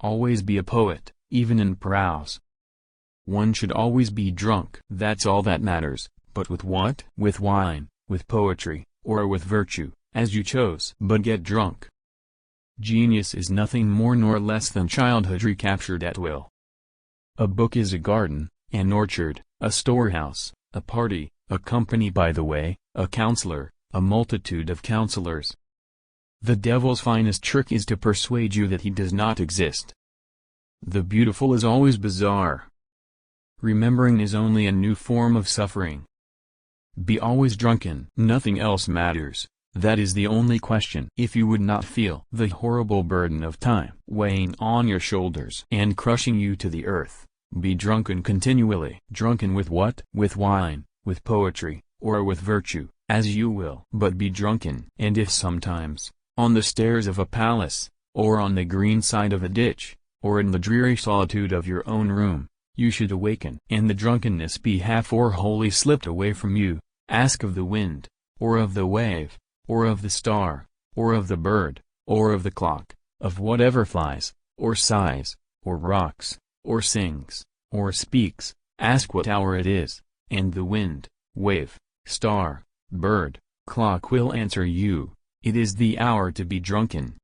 always be a poet, even in prose. One should always be drunk. That's all that matters, but with what? With wine, with poetry, or with virtue, as you chose. But get drunk. Genius is nothing more nor less than childhood recaptured at will. A book is a garden, an orchard, a storehouse, a party, a company by the way, a counselor, a multitude of counselors. The devil's finest trick is to persuade you that he does not exist. The beautiful is always bizarre. Remembering is only a new form of suffering. Be always drunken. Nothing else matters. That is the only question. If you would not feel the horrible burden of time weighing on your shoulders and crushing you to the earth, be drunken continually. Drunken with what? With wine, with poetry, or with virtue, as you will. But be drunken. And if sometimes, on the stairs of a palace, or on the green side of a ditch, or in the dreary solitude of your own room, you should awaken, and the drunkenness be half or wholly slipped away from you, ask of the wind, or of the wave, or of the star, or of the bird, or of the clock, of whatever flies, or sighs, or rocks, or sings, or speaks, ask what hour it is, and the wind, wave, star, bird, clock will answer you, it is the hour to be drunken.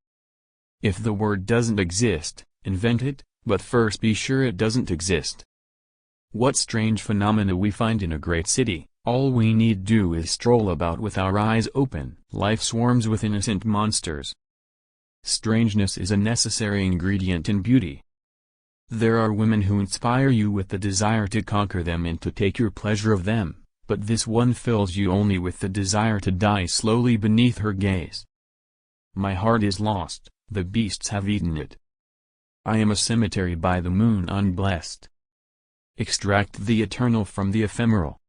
If the word doesn't exist, invent it, but first be sure it doesn't exist. What strange phenomena we find in a great city. All we need do is stroll about with our eyes open. Life swarms with innocent monsters. Strangeness is a necessary ingredient in beauty. There are women who inspire you with the desire to conquer them and to take your pleasure of them, but this one fills you only with the desire to die slowly beneath her gaze. My heart is lost, the beasts have eaten it. I am a cemetery by the moon unblessed. Extract the eternal from the ephemeral.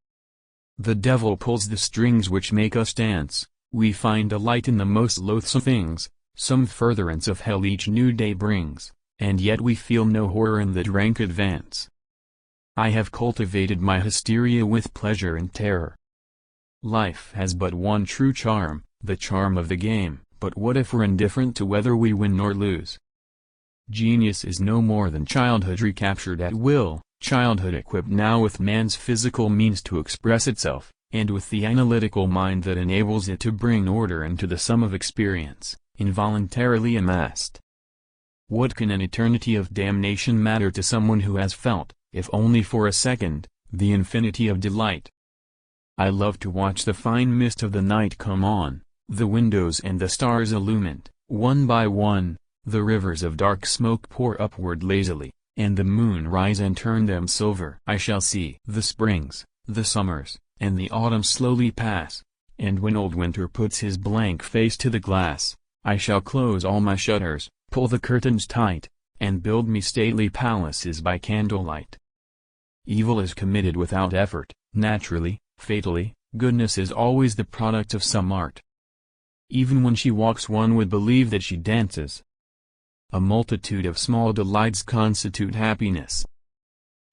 The devil pulls the strings which make us dance, we find delight in the most loathsome things, some furtherance of hell each new day brings, and yet we feel no horror in that rank advance. I have cultivated my hysteria with pleasure and terror. Life has but one true charm, the charm of the game, but what if we're indifferent to whether we win or lose? Genius is no more than childhood recaptured at will. Childhood equipped now with man's physical means to express itself, and with the analytical mind that enables it to bring order into the sum of experience, involuntarily amassed. What can an eternity of damnation matter to someone who has felt, if only for a second, the infinity of delight? I love to watch the fine mist of the night come on, the windows and the stars illumined, one by one, the rivers of dark smoke pour upward lazily, and the moon rise and turn them silver. I shall see the springs, the summers, and the autumns slowly pass, and when old winter puts his blank face to the glass, I shall close all my shutters, pull the curtains tight, and build me stately palaces by candlelight. Evil is committed without effort, naturally, fatally, goodness is always the product of some art. Even when she walks one would believe that she dances. A multitude of small delights constitute happiness.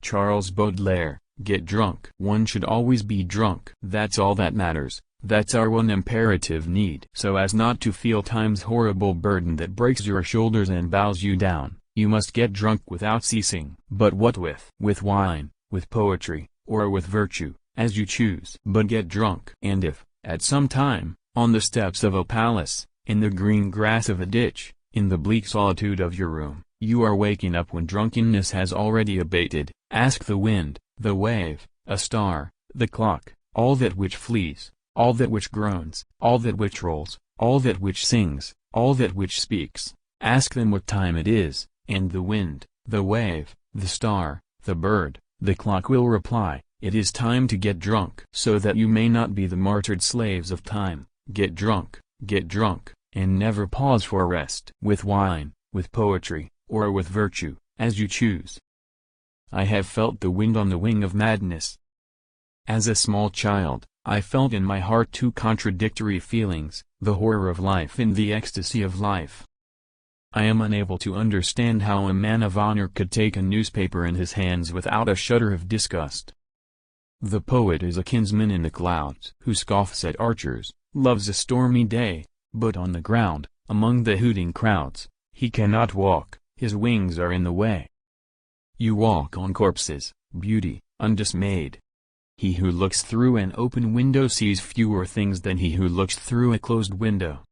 Charles Baudelaire, get drunk. One should always be drunk. That's all that matters, that's our one imperative need. So as not to feel time's horrible burden that breaks your shoulders and bows you down, you must get drunk without ceasing. But what with? With wine, with poetry, or with virtue, as you choose. But get drunk. And if, at some time, on the steps of a palace, in the green grass of a ditch, in the bleak solitude of your room, you are waking up when drunkenness has already abated, ask the wind, the wave, a star, the clock, all that which flees, all that which groans, all that which rolls, all that which sings, all that which speaks, ask them what time it is, and the wind, the wave, the star, the bird, the clock will reply, it is time to get drunk. So that you may not be the martyred slaves of time, get drunk, and never pause for rest. With wine, with poetry, or with virtue, as you choose. I have felt the wind on the wing of madness. As a small child, I felt in my heart two contradictory feelings, the horror of life and the ecstasy of life. I am unable to understand how a man of honor could take a newspaper in his hands without a shudder of disgust. The poet is a kinsman in the clouds who scoffs at archers, loves a stormy day, but on the ground, among the hooting crowds, he cannot walk, his wings are in the way. You walk on corpses, beauty, undismayed. He who looks through an open window sees fewer things than he who looks through a closed window.